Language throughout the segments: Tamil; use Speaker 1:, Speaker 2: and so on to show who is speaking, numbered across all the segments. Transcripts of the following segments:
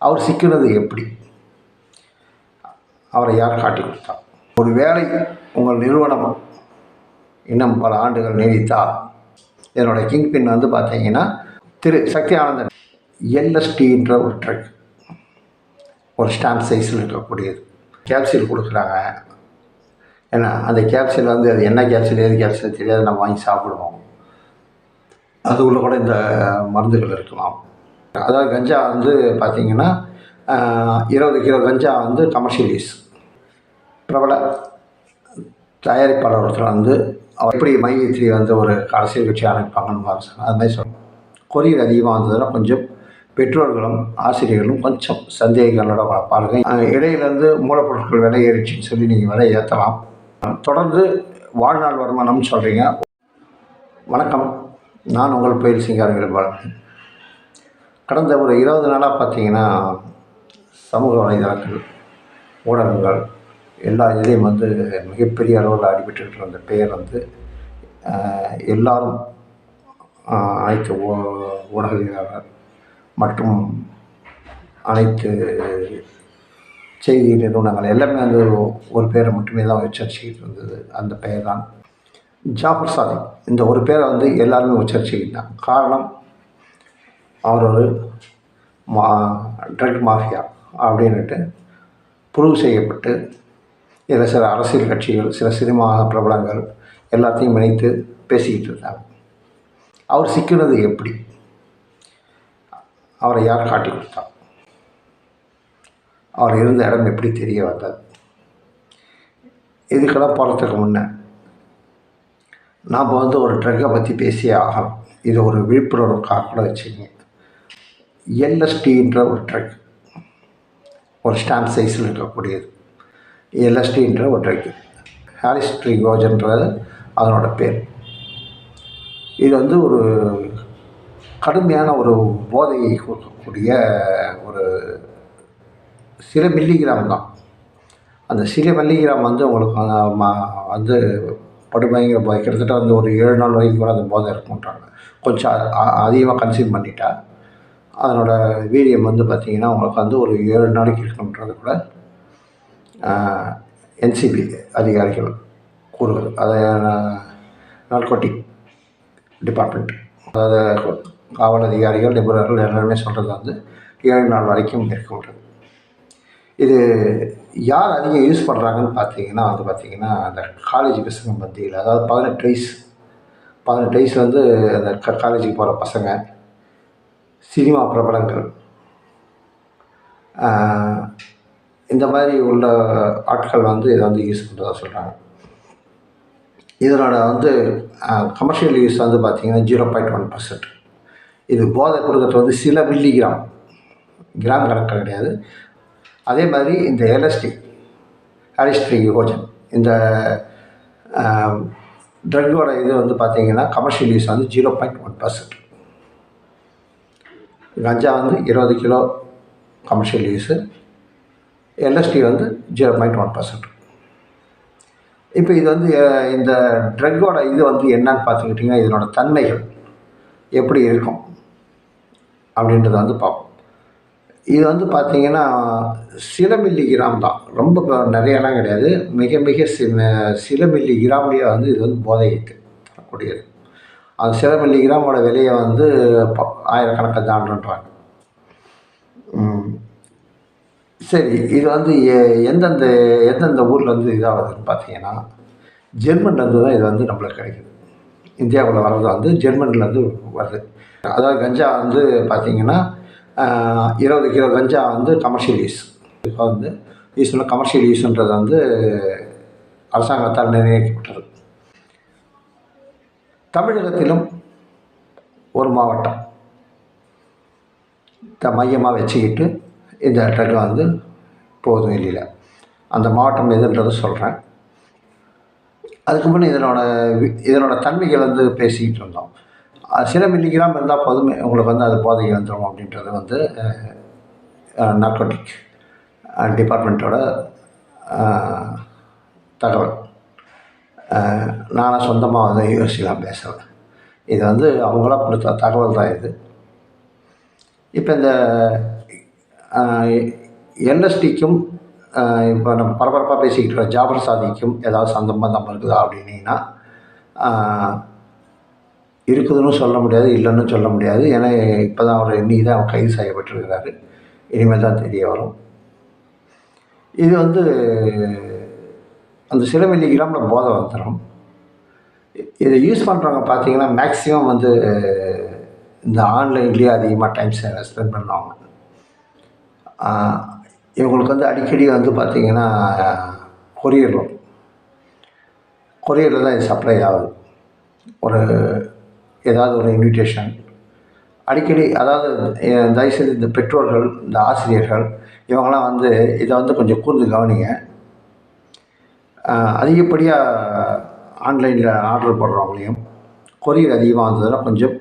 Speaker 1: அவர் சிக்கினது எப்படி? அவரை யார் காட்டி கொடுத்தா? ஒரு வேலை உங்கள் நிறுவனம் இன்னும் பல ஆண்டுகள் நீடித்தால் இதனுடைய கிங் பின் வந்து பார்த்தீங்கன்னா திரு சக்தி ஆனந்தன். எல்எஸ்டின்ற ஒரு ட்ரக், ஒரு ஸ்டாம்ப் சைஸில் இருக்கக்கூடியது கேப்சூல் கொடுக்குறாங்க. ஏன்னா அந்த கேப்சூல் வந்து அது என்ன கேப்சூல் ஏது கேப்சூல் தெரியாது, நம்ம வாங்கி சாப்பிடுவோம். அதுக்குள்ளே கூட இந்த மருந்துகள் இருக்கலாம். அதாவது கஞ்சா வந்து பார்த்திங்கன்னா 20 கிலோ கஞ்சா வந்து கமர்ஷியல் யூஸ். பிரபல தயாரிப்பாளர் ஒருத்தர் வந்து அவர் எப்படி மையத்திரி வந்து ஒரு அரசியல் கட்சி ஆரம்பிப்பாங்கன்னு அது மாதிரி சொல்லணும். கொரியர் அதிகமாக வந்ததுன்னா கொஞ்சம் பெற்றோர்களும் ஆசிரியர்களும் கொஞ்சம் சந்தேகங்களோட பார்ப்பாங்க. இடையிலேருந்து மூலப்பொருட்கள் விலை ஏறிச்சின்னு சொல்லி நீங்கள் விலை ஏற்றலாம். தொடர்ந்து வாழ்நாள் வருமானம்னு சொல்கிறீங்க. வணக்கம், நான் உங்கள் புயல் சிங்காரவேல். கடந்த ஒரு 20 நாளாக பார்த்தீங்கன்னா சமூக வலைதளங்கள், ஊடகங்கள் எல்லா இதுலேயும் வந்து மிகப்பெரிய அளவில் அடிபட்டுக்கிட்டு இருந்த பெயர் வந்து எல்லாரும் அனைத்து ஊடகவியலாளர் மற்றும் அனைத்து செய்தி நிறுவனங்கள் எல்லாமே வந்து ஒரு பேரை மட்டுமே தான் உச்சரிச்சுக்கிட்டு இருந்தது. அந்த பெயர் தான் ஜாஃபர் சாதிக். இந்த ஒரு பேரை வந்து எல்லாருமே உச்சரிச்சுக்கிட்டாங்க. காரணம், அவர் ஒரு ட்ரக் மாஃபியா அப்படின்ட்டு ப்ரூவ் செய்யப்பட்டு இதில் சில அரசியல் கட்சிகள், சில சினிமா பிரபலங்கள் எல்லாத்தையும் இணைத்து பேசிக்கிட்டு இருந்தாங்க. அவர் சிக்கினது எப்படி? அவரை யார் காட்டி கொடுத்தா? அவர் இருந்த இடம் எப்படி தெரிய வந்தது? இதுக்கெல்லாம் போகிறதுக்கு முன்னே நாம் வந்து ஒரு ட்ரக்கை பற்றி பேசியே ஆகணும். இது ஒரு விழிப்புணர்வுக்காக கூட வச்சுக்கோங்க. எல்எஸ்டின்ற ஒரு ட்ரக், ஒரு ஸ்டாம்ப் சைஸில் இருக்கக்கூடியது. எல்எஸ்டின்ற ஒரு ட்ரக், ஹாலிஸ்ட்ரிகோஜன்றது அதனோட பேர். இது வந்து ஒரு கடுமையான ஒரு போதையை கொடுக்கக்கூடிய ஒரு சில மில்லிகிராம் தான். அந்த சில மில்லிகிராம் வந்து உங்களுக்கு வந்து படுபயங்கர போதை. கிட்டத்தட்ட வந்து ஒரு 7 நாள் வரைக்கும் கூட அந்த போதை இருக்குன்றாங்க. கொஞ்சம் அதிகமாக கன்சியூம் பண்ணிட்டா அதனோட வீரியம் வந்து பார்த்திங்கன்னா உங்களுக்கு வந்து ஒரு 7 நாளைக்கு இருக்குன்றது கூட என்சிபி அதிகாரிகள் கூறுவது. அதை நார்கோட்டிக் டிபார்ட்மெண்ட், அதாவது காவல் அதிகாரிகள், நிபுணர்கள் எல்லாருமே சொல்கிறது வந்து 7 நாள் வரைக்கும் இருக்குன்றது. இது யார் அதிகம் யூஸ் பண்ணுறாங்கன்னு பார்த்தீங்கன்னா அந்த காலேஜ் பசங்க மத்தியில், அதாவது 18 வயசு வந்து அந்த காலேஜுக்கு போகிற பசங்க, சினிமா பிரபலங்கள், இந்த மாதிரி உள்ள ஆட்கள் வந்து இதை வந்து யூஸ் பண்ணுறதா சொல்கிறாங்க. இதனோட வந்து கமர்ஷியல் யூஸ் வந்து பார்த்திங்கன்னா 0.1%. இது போதை கொடுக்கறது வந்து சில மில்லிகிராம், கிராம் கணக்கில் கிடையாது. அதே மாதிரி இந்த எல்எஸ்டி, ஹாலிஸ்ட்ரிகோஜன், இந்த ட்ரக்கோட இது வந்து பார்த்திங்கன்னா கமர்ஷியல் யூஸ் வந்து 0.1%. கஞ்சா வந்து 20 கிலோ கமர்ஷியல் யூஸு, எல்எஸ்டி வந்து 0.1%. இப்போ இது வந்து இந்த ட்ரக்கோட இது வந்து என்னன்னு பார்த்துக்கிட்டிங்கன்னா இதனோட தன்மைகள் எப்படி இருக்கும் அப்படின்றத வந்து பார்ப்போம். இது வந்து பார்த்திங்கன்னா சில மில்லிகிராம் தான், ரொம்ப நிறையலாம் கிடையாது. மிக சில மில்லிகிராம்லேயே வந்து இது வந்து போதையை தரக்கூடியது. அது சில மில்லிகிராமோட விலையை வந்து ஆயிரக்கணக்கில் தாண்டுன்றாங்க. சரி, இது வந்து எந்தெந்த ஊர்லேருந்து இதாகுதுன்னு பார்த்தீங்கன்னா ஜெர்மன்லேருந்து தான் இது வந்து நம்மளுக்கு கிடைக்குது. இந்தியாவில் வர்றது வந்து ஜெர்மன்லேருந்து வருது. அதாவது கஞ்சா வந்து பார்த்திங்கன்னா 20 கிலோ கஞ்சா வந்து கமர்ஷியல் யூஸ். இப்போ வந்து கமர்ஷியல் யூஸ்ன்றது வந்து அரசாங்கத்தால் நிர்ணயிக்கப்பட்டது. தமிழகத்திலும் ஒரு மாவட்டம் மையமாக வச்சுக்கிட்டு இந்த ட்ரக் வந்து போகுது வெளியில். அந்த மாவட்டம் எதுன்றதை சொல்கிறேன். அதுக்கு முன்னே இதனோட தன்மைகள் வந்து பேசிக்கிட்டு இருந்தோம். சில மில்லிகிராம் இருந்தால் போதுமே உங்களுக்கு வந்து அது போதை வந்துடும் அப்படின்றது வந்து நார்கோட்டிக் டிபார்ட்மெண்ட்டோட தகவல். நானும் சொந்தமாக வந்து யோசிக்கலாம் பேசுகிறேன். இது வந்து அவங்களா கொடுத்த தகவல் தான் இது. இப்போ இந்த என்எஸ்டிக்கும் இப்போ நம்ம பரபரப்பாக பேசிக்கிட்டு இருக்க ஜாபர் சாதிக்கும் ஏதாவது சம்பந்தம் இருக்குதா அப்படின்னீங்கன்னா இருக்குதுன்னு சொல்ல முடியாது, இல்லைன்னு சொல்ல முடியாது. ஏன்னா இப்போ தான் அவர் இன்னைக்கு தான் அவர் கைது செய்யப்பட்டிருக்கிறாரு. இனிமேல் தான் தெரிய வரும். இது வந்து அந்த சில மில்லிகிராமில் போதை வந்துடும். இதை யூஸ் பண்ணுறவங்க பார்த்தீங்கன்னா மேக்ஸிமம் வந்து இந்த ஆன்லைன்லேயே அதிகமாக டைம் ஸ்பெண்ட் பண்ணுவாங்க. இவங்களுக்கு வந்து அடிக்கடி வந்து பார்த்திங்கன்னா கொரியரில் தான் இது சப்ளை ஆகுது. ஒரு ஏதாவது ஒரு இன்விடேஷன் அடிக்கடி, அதாவது தயவுசெய்து இந்த பெற்றோர்கள், இந்த ஆசிரியர்கள் இவங்கெல்லாம் வந்து இதை வந்து கொஞ்சம் கூர்ந்து கவனிங்க. அதிகப்படியாக ஆன்லைனில் ஆர்டர் போடுறவங்களையும் கொரியர் அதிகமாக வந்ததுன்னா கொஞ்சம்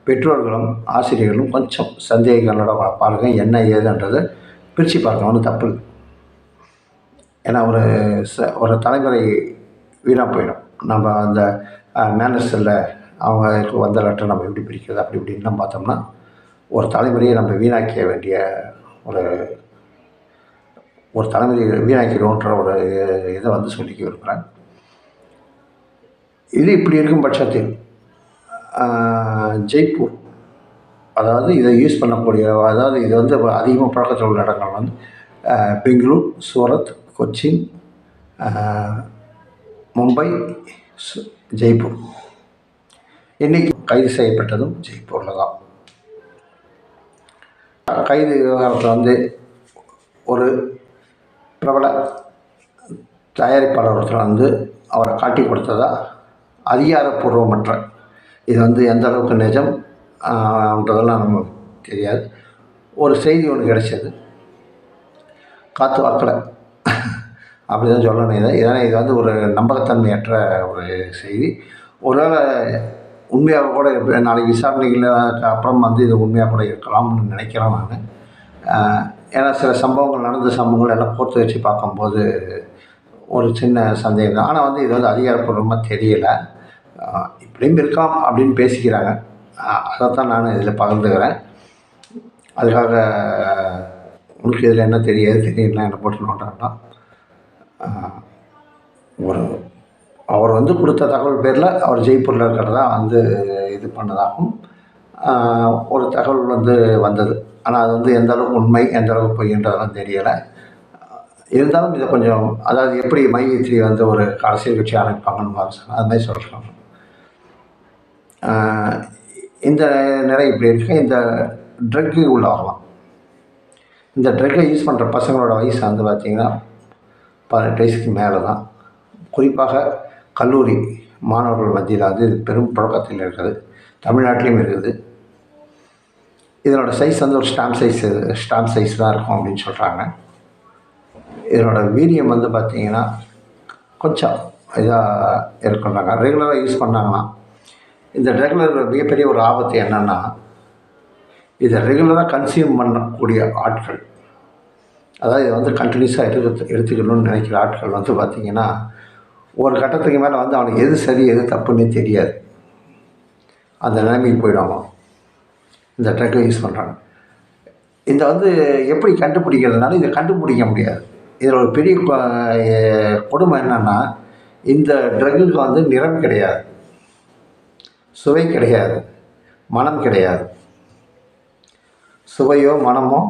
Speaker 1: பெற்றோர்களும் ஆசிரியர்களும் கொஞ்சம் சந்தேகங்களோட பாருங்கள், என்ன ஏதுன்றதை பிரித்து பார்க்க ஒன்றும் தப்பு இல்லை. ஏன்னா ஒரு தலைமுறை வீணாக போயிடும். நம்ம அந்த மேனர்ஸ் இல்லை, அவங்களுக்கு வந்த லெட்டர் நம்ம எப்படி பிரிக்கிறது அப்படி இப்படின்லாம் பார்த்தோம்னா ஒரு தலைமுறையை நம்ம வீணாக்க வேண்டிய ஒரு தலைமுறையை வீணாக்கிடுவோன்ற ஒரு இதை வந்து சொல்லிக்க விரும்புகிறேன். இது இப்படி இருக்கும் பட்சத்தில் ஜெய்ப்பூர், அதாவது இதை யூஸ் பண்ணக்கூடிய, அதாவது இது வந்து அதிகமாக பழக்கத்தில் உள்ள இடங்கள் வந்து பெங்களூர், சூரத், கொச்சின், மும்பை, ஜெய்ப்பூர். இன்றைக்கி கைது செய்யப்பட்டதும் ஜெய்ப்பூரில் தான். கைது விவகாரத்தில் வந்து ஒரு பிரபல தயாரிப்பாளர் ஒருத்தர் வந்து அவரை காட்டி கொடுத்ததா அதிகாரப்பூர்வமற்ற, இது வந்து எந்த அளவுக்கு நிஜம்ன்றதெல்லாம் நமக்கு தெரியாது, ஒரு செய்தி ஒன்று கிடைச்சது. காற்று வாக்கில் அப்படி தான் சொல்லணும். ஏன்னா இது வந்து ஒரு நம்பகத்தன்மையற்ற ஒரு செய்தி. ஒருவேளை உண்மையாக கூட நாளைக்கு விசாரணைகளுக்கு அப்புறம் வந்து இது உண்மையாக கூட இருக்கலாம்னு நினைக்கிறேன் நான். ஏன்னா சில சம்பவங்கள், நடந்த சம்பவங்கள் எல்லாம் கோர்த்து வச்சு பார்க்கும்போது ஒரு சின்ன சந்தேகம் தான். ஆனால் வந்து இது வந்து அதிகாரப்பூர்வமாக தெரியலை. இப்படியும் இருக்கலாம் அப்படின்னு பேசிக்கிறாங்க. அதைத்தான் நான் இதில் பகிர்ந்துக்கிறேன். அதுக்காக உங்களுக்கு இதில் என்ன தெரியலாம் என்ன போட்டு நோட்டாங்கன்னா, அவர் வந்து கொடுத்த தகவல் பேரில் அவர் ஜெய்ப்பூரில் இருக்கிறதா வந்து இது பண்ணதாகவும் ஒரு தகவல் வந்து வந்தது. ஆனால் அது வந்து எந்த அளவுக்கு உண்மை, எந்த அளவுக்கு பொய்ன்றதெல்லாம் தெரியலை. இருந்தாலும் இதை கொஞ்சம், அதாவது எப்படி மைத்ரி வந்து ஒரு அரசியல் கட்சி அமைப்பாங்கன்னு சொன்னால் அது மாதிரி சொல்கிறாங்க. இந்த நிலை இப்படி இருக்க இந்த ட்ரக்கு உள்ள வரலாம். இந்த ட்ரக்கை யூஸ் பண்ணுற பசங்களோட வயசு வந்து பார்த்திங்கன்னா 18 வயசுக்கு மேலே தான். குறிப்பாக கல்லூரி மாணவர்கள் மத்தியில் வந்து இது பெரும் புழக்கத்தில் இருக்குது. தமிழ்நாட்டிலையும் இருக்குது. இதனோட சைஸ் வந்து ஒரு ஸ்டாம்ப் சைஸ் தான் இருக்கும் அப்படின்னு சொல்கிறாங்க. இதனோட வீரியம் வந்து பார்த்திங்கன்னா கொஞ்சம் இதாக இருக்குன்றாங்க. ரெகுலராக யூஸ் பண்ணாங்கன்னா இந்த ட்ரக்கில் மிகப்பெரிய ஒரு ஆபத்து என்னென்னா, இதை ரெகுலராக கன்சியூம் பண்ணக்கூடிய ஆட்கள், அதாவது இதை வந்து கண்டினியூஸாக எடுத்துக்கணும்னு நினைக்கிற ஆட்கள் வந்து பார்த்திங்கன்னா ஒரு கட்டத்துக்கு மேலே வந்து அவனுக்கு எது சரி எது தப்புன்னே தெரியாது. அந்த நிலைமைக்கு போயிடுவாங்க இந்த ட்ரக்கை யூஸ் பண்ணுறாங்க. இதை வந்து எப்படி கண்டுபிடிக்கிறதுனால இதை கண்டுபிடிக்க முடியாது. இதில் ஒரு பெரிய கொடுமை என்னென்னா, இந்த ட்ரக்குக்கு வந்து நிறம் கிடையாது, சுவை கிடையாது, மனம் கிடையாது. சுவையோ மனமோ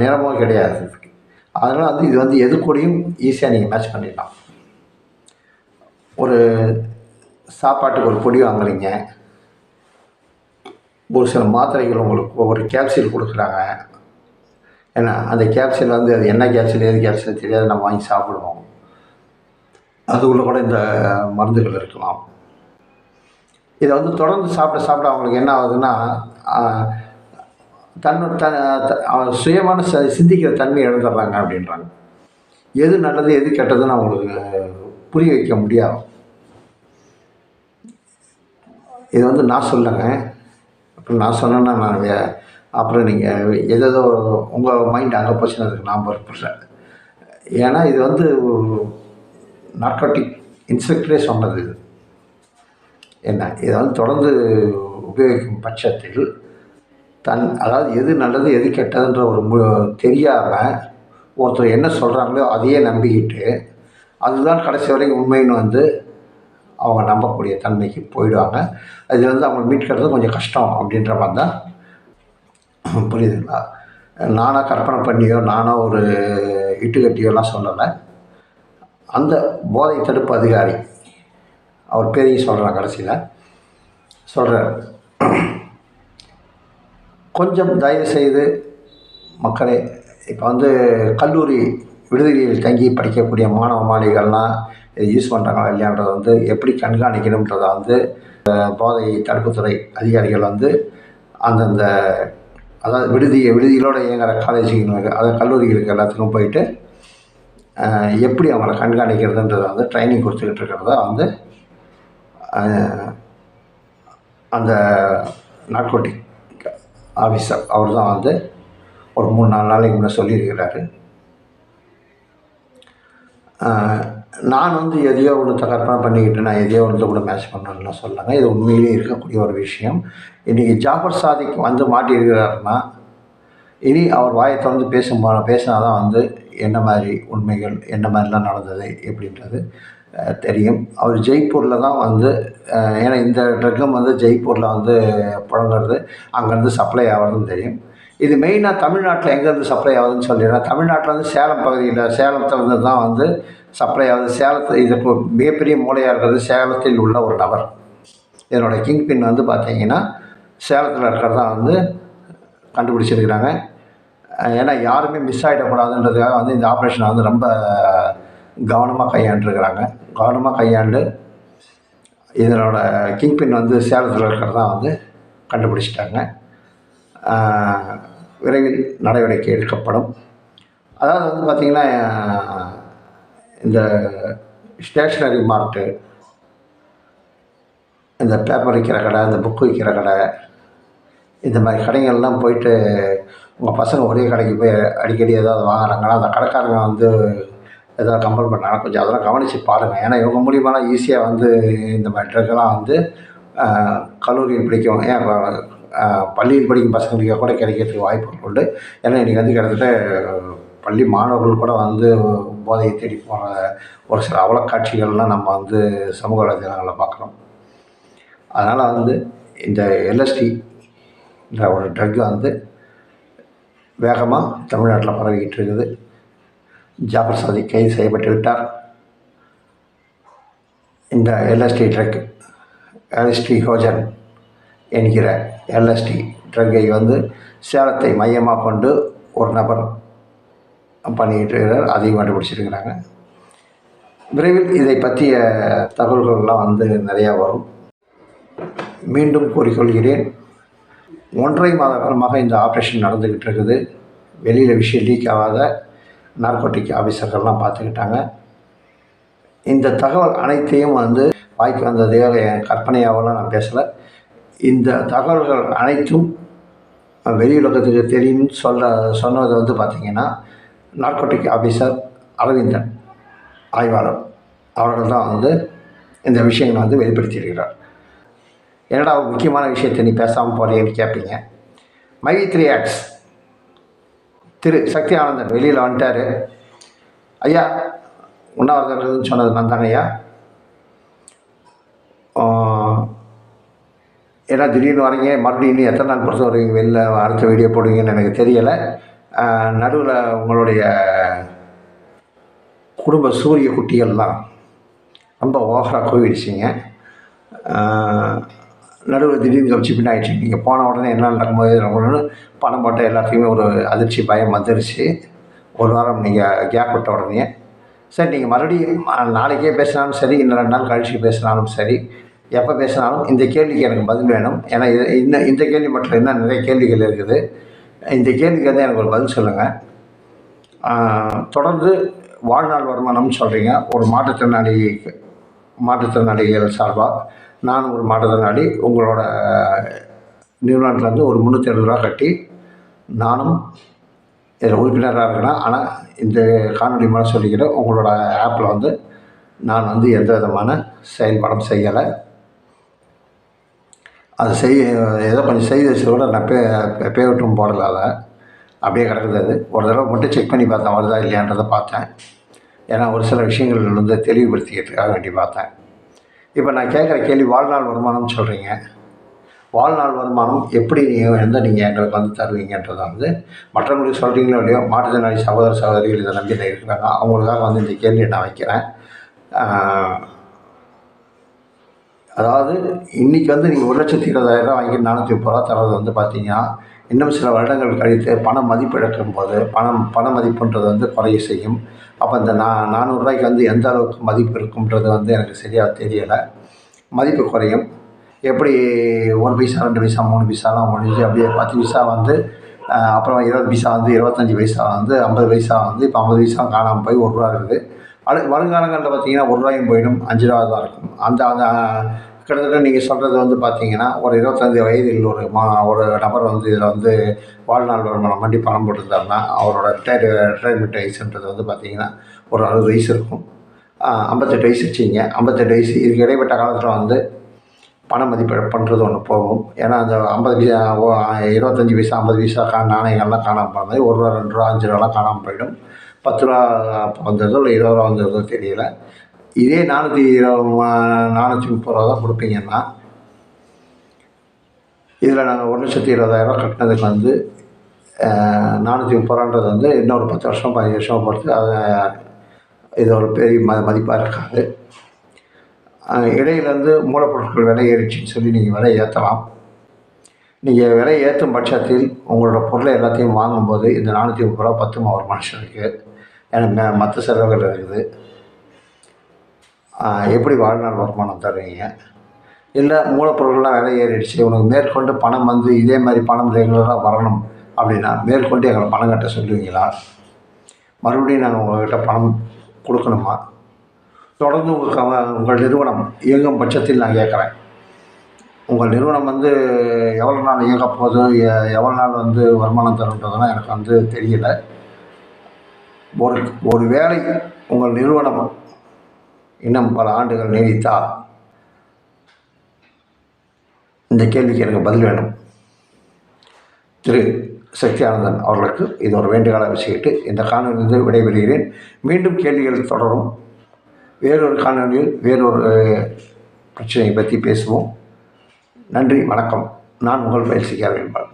Speaker 1: நிறமோ கிடையாது. அதனால் வந்து இது வந்து எது கூடயும் ஈஸியாக நீங்கள் மேட்ச் பண்ணிடலாம். ஒரு சாப்பாட்டுக்கு ஒரு பொடி வாங்குறீங்க, ஒரு சில மாத்திரைகள் உங்களுக்கு ஒரு கேப்சூல் கொடுக்குறாங்க. ஏன்னா அந்த கேப்சூல் வந்து அது என்ன கேப்சூல் ஏது கேப்சூல் தெரியாது, நம்ம வாங்கி சாப்பிடுவோம். அதுக்குள்ளே கூட இந்த மருந்துகள் இருக்கலாம். இதை வந்து தொடர்ந்து சாப்பிட அவங்களுக்கு என்ன ஆகுதுன்னா, சுயமான சிந்திக்கிற தன்மை இழந்துடுறாங்க அப்படின்றாங்க. எது நல்லது எது கெட்டதுன்னு அவங்களுக்கு புரிய வைக்க முடியாது. இது வந்து நான் சொல்லுங்க, அப்புறம் நான் சொன்னேன்னா அப்புறம் நீங்கள் ஏதோ உங்கள் மைண்ட் அங்கே போச்சுன்னா அதுக்கு நான் பொறுப்புறேன். ஏன்னா இது வந்து நார்கோட்டிக் இன்ஸ்பெக்டரே சொன்னது. இது என்ன, இதை வந்து தொடர்ந்து உபயோகிக்கும் பட்சத்தில் அதாவது எது நல்லது எது கெட்டதுன்ற ஒரு தெரியாமல் ஒருத்தர் என்ன சொல்கிறாங்களோ அதையே நம்பிக்கிட்டு அதுதான் கடைசி வரைக்கும் உண்மைன்னு வந்து அவங்க நம்பக்கூடிய தன்மைக்கு போயிடுவாங்க. அது வந்து அவங்கள மீட்கிறது கொஞ்சம் கஷ்டம் அப்படின்ற மாதிரி தான். புரியுதுங்களா? நானாக கற்பனை பண்ணியோ நானோ ஒரு இட்டுக்கட்டியோலாம் சொல்லலை. அந்த போதை தடுப்பு அதிகாரி அவர் பேரையும் சொல்கிறார் கடைசியில் சொல்கிறார், கொஞ்சம் தயவு செய்து மக்களே, இப்போ வந்து கல்லூரி விடுதிகளில் தங்கி படிக்கக்கூடிய மாணவ மாணவிகள்லாம் இதை யூஸ் பண்ணுறாங்களா இல்லையான்றதை வந்து எப்படி கண்காணிக்கணுன்றதை வந்து போதை தடுப்புத்துறை அதிகாரிகள் வந்து அந்தந்த அதாவது விடுதிகளோடு இயங்குகிற காலேஜுங்களுக்கு அதாவது கல்லூரிகளுக்கு எல்லாத்துக்கும் போயிட்டு எப்படி அவங்கள கண்காணிக்கிறதுன்றதை வந்து ட்ரைனிங் கொடுத்துக்கிட்டு இருக்கிறதா வந்து அந்த நார்கோட்டிக் ஆஃபீஸர் அவர் தான் வந்து ஒரு 3-4 நாளைக்கு முன்னே சொல்லியிருக்கிறாரு. நான் வந்து எதையோ ஒன்று கற்பனை பண்ணிக்கிட்டு நான் எதையோ ஒன்று கூட மேட்ச் பண்ணணும்லாம் சொல்லலைங்க. இது உண்மையிலேயே இருக்கக்கூடிய ஒரு விஷயம். இன்றைக்கி ஜாஃபர் சாதிக் வந்து மாட்டியிருக்கிறாருன்னா இனி அவர் வாயை திறந்து பேசினா தான் வந்து என்ன மாதிரி உண்மைகள் என்ன மாதிரிலாம் நடந்தது எப்படின்றது தெரியும். அவர் ஜெய்ப்பூரில் தான் வந்து ஏன்னா இந்த ட்ரக்கம் வந்து ஜெய்ப்பூரில் வந்து புழங்குறது அங்கேருந்து சப்ளை ஆகிறதுன்னு தெரியும். இது மெயினாக தமிழ்நாட்டில் எங்கேருந்து சப்ளை ஆகுதுன்னு சொல்லிடுறேன். தமிழ்நாட்டில் வந்து சேலம் பகுதியில் சேலத்திலிருந்து தான் வந்து சப்ளை ஆகுது. இதுக்கு மிகப்பெரிய மூலையாக இருக்கிறது சேலத்தில் உள்ள ஒரு நபர். இதனோட கிங் பின் வந்து பார்த்திங்கன்னா சேலத்தில் இருக்கிறதா வந்து கண்டுபிடிச்சிருக்கிறாங்க. ஏன்னா யாருமே மிஸ் ஆகிடக்கூடாதுன்றதுக்காக வந்து இந்த ஆப்ரேஷனை வந்து ரொம்ப கவனமாக கையாண்டு இதனோட கிங் பின் வந்து சேலத்தில் இருக்கிறதா வந்து கண்டுபிடிச்சிட்டாங்க. விரைவில் நடவடிக்கை எடுக்கப்படும். அதாவது வந்து பார்த்திங்கன்னா இந்த ஸ்டேஷ்னரி மார்ட்டு, இந்த பேப்பர் விற்கிற கடை, இந்த புக்கு விற்கிற கடை, இந்த மாதிரி கடைகள்லாம் போயிட்டு உங்கள் பசங்க ஒரே கடைக்கு போய் அடிக்கடி ஏதாவது வாங்குறாங்கன்னா அந்த கடைக்காரங்க வந்து ஏதாவது கம்பல் பண்ணாங்கன்னா கொஞ்சம் அதெல்லாம் கவனித்து பாருங்கள். ஏன்னா இவங்க மூலியமாக ஈஸியாக வந்து இந்த மாதிரி ட்ரக்கெல்லாம் வந்து கல்லூரியில் படிக்கும் ஏன் பள்ளியில் படிக்கும் பசங்களுக்கு கூட கிடைக்கிறதுக்கு வாய்ப்புகள் உண்டு. ஏன்னா இன்றைக்கி வந்து கிட்டத்தட்ட பள்ளி மாணவர்கள் கூட வந்து போதையை தேடி போகிற ஒரு சில அவலக்காட்சிகள்லாம் நம்ம வந்து சமூக வலைதளங்களில் பார்க்குறோம். அதனால் வந்து இந்த எல்எஸ்டி என்ற ஒரு ட்ரக் வந்து வேகமாக தமிழ்நாட்டில் பரவிக்கிட்டு இருக்குது. ஜாஃபர் சாதிக் கைது செய்யப்பட்டு விட்டார். இந்த எல்எஸ்டி ட்ரக் எல்எஸ்டி ஹோஜன் என்கிற எல்எஸ்டி ட்ரக்கை வந்து சேலத்தை மையமாக கொண்டு ஒரு நபர் பண்ணிக்கிட்டு இருக்கிறார். அதையும் கண்டுபிடிச்சிருக்கிறாங்க. விரைவில் இதை பற்றிய தகவல்கள்லாம் வந்து நிறையா வரும். மீண்டும் கூறிக்கொள்கிறேன், 1.5 மாத காலமாக இந்த ஆப்ரேஷன் நடந்துக்கிட்டு இருக்குது. வெளியில் விஷயம் லீக் ஆகாத நார்கோட்டிக் ஆஃபீஸர்கள்லாம் பார்த்துக்கிட்டாங்க. இந்த தகவல் அனைத்தையும் வந்து வாய்க்கு வந்ததையோ என் கற்பனையாகலாம் நான் பேசலை. இந்த தகவல்கள் அனைத்தும் வெளியுலகத்துக்கு தெரியும்னு சொன்னது வந்து பார்த்திங்கன்னா நார்கோட்டிக் ஆஃபீஸர் அரவிந்தன் ஆய்வாளர் அவர்கள் தான் வந்து இந்த விஷயங்களை வந்து வெளிப்படுத்தியிருக்கிறார். என்னடா முக்கியமான விஷயத்தை நீ பேசாமல் போகிறேன்னு கேட்பீங்க. மைவி3 ஆக்ட்ஸ் திரு சக்தி ஆனந்தன் வெளியில் வந்துட்டார். ஐயா உண்ணாவிரதம் சொன்னது நான் தாங்க ஐயா. ஏன்னா திடீர்னு வரீங்க, மறுபடியும் இன்னும் எத்தனை நாள் பொறுத்த வருவீங்க வெளில அடுத்த வீடியோ போடுவீங்கன்னு எனக்கு தெரியலை. நடுவில் உங்களுடைய குடும்ப சூரிய குட்டிகள்லாம் ரொம்ப ஓவராக கோவிடுச்சிங்க. நடுவில் திடீர்னு கழிச்சு பின்னாயிடுச்சு. நீங்கள் போன உடனே என்ன நடக்கும்போது பணம் போட்ட எல்லாத்துக்குமே ஒரு அதிர்ச்சி பயம் வந்துருச்சு. ஒரு வாரம் நீங்கள் கேப் விட்ட உடனே சரி நீங்கள் மறுபடியும் நாளைக்கே பேசினாலும் சரி, இன்னும் 2 நாள் கழிச்சு பேசினாலும் சரி, எப்போ பேசினாலும் இந்த கேள்விக்கு எனக்கு பதில் வேணும். ஏன்னா இந்த கேள்வி மட்டும் என்ன நிறைய கேள்விகள் இருக்குது. இந்த கேள்விக்கு வந்து எனக்கு ஒரு பதில் சொல்லுங்கள். தொடர்ந்து வாழ்நாள் வருமானம்னு சொல்கிறீங்க. ஒரு மாற்றுத்திறனாளிகள் சார்பாக நானும் ஒரு மாற்றுத்திறனாளி உங்களோட நிறுவனத்துலேருந்து ஒரு 360 ரூபா கட்டி நானும் இதில் உறுப்பினராக இருக்கிறேன். ஆனால் இந்த காணொலி மூலம் சொல்லிக்கிறேன், உங்களோட ஆப்பில் வந்து நான் வந்து எந்த விதமான செயல்பாடும் செய்யலை. அது ஏதோ கொஞ்சம் செய்து வச்சது கூட நான் பேவிட்டும் போடலை அதை, அப்படியே கிடக்குது அது. ஒரு தடவை மட்டும் செக் பண்ணி பார்த்தேன் வருதா இல்லையான்றதை பார்த்தேன். ஏன்னா ஒரு சில விஷயங்கள் வந்து தெளிவுபடுத்திக்கிறதுக்காக வேண்டி பார்த்தேன். இப்போ நான் கேட்குற கேள்வி, வாழ்நாள் வருமானம்னு சொல்கிறீங்க. வாழ்நாள் வருமானம் எப்படி நீங்கள் எங்களுக்கு வந்து தருவீங்கன்றதை வந்து மற்றவங்களுக்கு சொல்கிறீங்களோ இல்லையோ, மாற்றுத்திறனாளி சகோதர சகோதரிகள் இதை நம்பி இருக்கிறாங்க. அவங்களுக்காக வந்து இந்த கேள்வியை நான் வைக்கிறேன். அதாவது இன்றைக்கி வந்து நீங்கள் 1,20,000 வாங்கி 430 ரூபா தர்றது வந்து பார்த்தீங்கன்னா, இன்னும் சில வருடங்கள் கழித்து பண மதிப்பு இழக்கும் போது பண மதிப்புன்றது வந்து குறைய செய்யும். அப்போ இந்த 400 ரூபாய்க்கு வந்து எந்த அளவுக்கு மதிப்பு இருக்கும்ன்றது வந்து எனக்கு சரியாக தெரியலை. மதிப்பு குறையும். எப்படி 1 பைசா 2 பைசா 3 பைசாலாம் முடிஞ்சு அப்படியே 10 பைசா வந்து அப்புறம் 20 பைசா வந்து 25 பைசா வந்து 50 பைசா வந்து இப்போ 50 பைசா காணாமல் போய் ₹1 இருக்குது. வருங்காலங்களில் பார்த்தீங்கன்னா ₹1 போயிடும், ₹5 தான் இருக்கும். அந்த அந்த கிட்டத்தட்ட நீங்கள் சொல்கிறது வந்து பார்த்தீங்கன்னா, ஒரு 25 வயதில் ஒரு நபர் வந்து இதில் வந்து வாழ்நாள் வருமானம் பண்ணி பணம் போட்டிருந்தாருன்னா, அவரோட ரிட்டையர்மெண்ட் வயசுன்றது வந்து பார்த்தீங்கன்னா ஒரு 60 வயசு இருக்கும். 58 வயசு வச்சுங்க. 58 வயசு இதுக்கு இடைப்பட்ட காலத்தில் வந்து பண மதிப்பிழப்புன்றது ஒன்று போகும். ஏன்னா அந்த 50 பைசா 25 பைசா 50 பைசா நாணயங்கள்லாம் காணாமல் போன மாதிரி ₹1 ₹2 ₹5 காணாமல் போயிடும். ₹10 வந்ததோ இல்லை ₹20 வந்ததோ தெரியல. இதே 430 ரூபா தான் கொடுப்பீங்கன்னா, இதில் நாங்கள் 1,20,000 கட்டினதுக்கு வந்து 430 ரூபான்றது வந்து இன்னொரு 10 வருஷம் 15 வருஷம் பொறுத்து அதை இது ஒரு பெரிய மதிப்பாக இருக்காது. இடையில வந்து மூலப்பொருட்கள் விலை ஏறிடுச்சின்னு சொல்லி நீங்கள் விலை ஏற்றலாம். நீங்கள் விலை ஏற்றும் பட்சத்தில் உங்களோட பொருளை எல்லாத்தையும் வாங்கும்போது இந்த 430 ரூபா பத்துமா ஒரு மனுஷனுக்கு? ஏன்னா மற்ற செலவுகள் இருக்குது. எப்படி வாழ்நாள் வருமானம் தருவீங்க? இல்லை மூலப்பொருள்லாம் விலை ஏறிடுச்சு, உனக்கு மேற்கொண்டு பணம் வந்து இதே மாதிரி பணம் ரெகுலராக வரணும் அப்படின்னா மேற்கொண்டு எங்களை பணம் கட்ட சொல்லுவீங்களா? மறுபடியும் நாங்கள் உங்கள்கிட்ட பணம் கொடுக்கணுமா? தொடர்ந்து உங்கள் நிறுவனம் இயங்கும் பட்சத்தில் நான் கேட்குறேன், உங்கள் நிறுவனம் வந்து எவ்வளோ நாள் இயங்க போகுது, எவ்வளோ நாள் வந்து வருமானம் தருன்றதெல்லாம் எனக்கு வந்து தெரியல. ஒரு வேளை உங்கள் நிறுவனம் இன்னும் பல ஆண்டுகள் நீடித்தால் இந்த கேள்விக்கு எனக்கு பதில் வேணும். திரு சக்தி ஆனந்தன் அவர்களுக்கு இது ஒரு வேண்டுகோளை வச்சுக்கிட்டு இந்த காணொலியிலிருந்து விடைபெறுகிறேன். மீண்டும் கேள்விகள் தொடரும். வேறொரு காணொலியில் வேறொரு பிரச்சனையை பற்றி பேசுவோம். நன்றி, வணக்கம். நான் உங்கள் பயிற்சிக்காரர் என்பார்.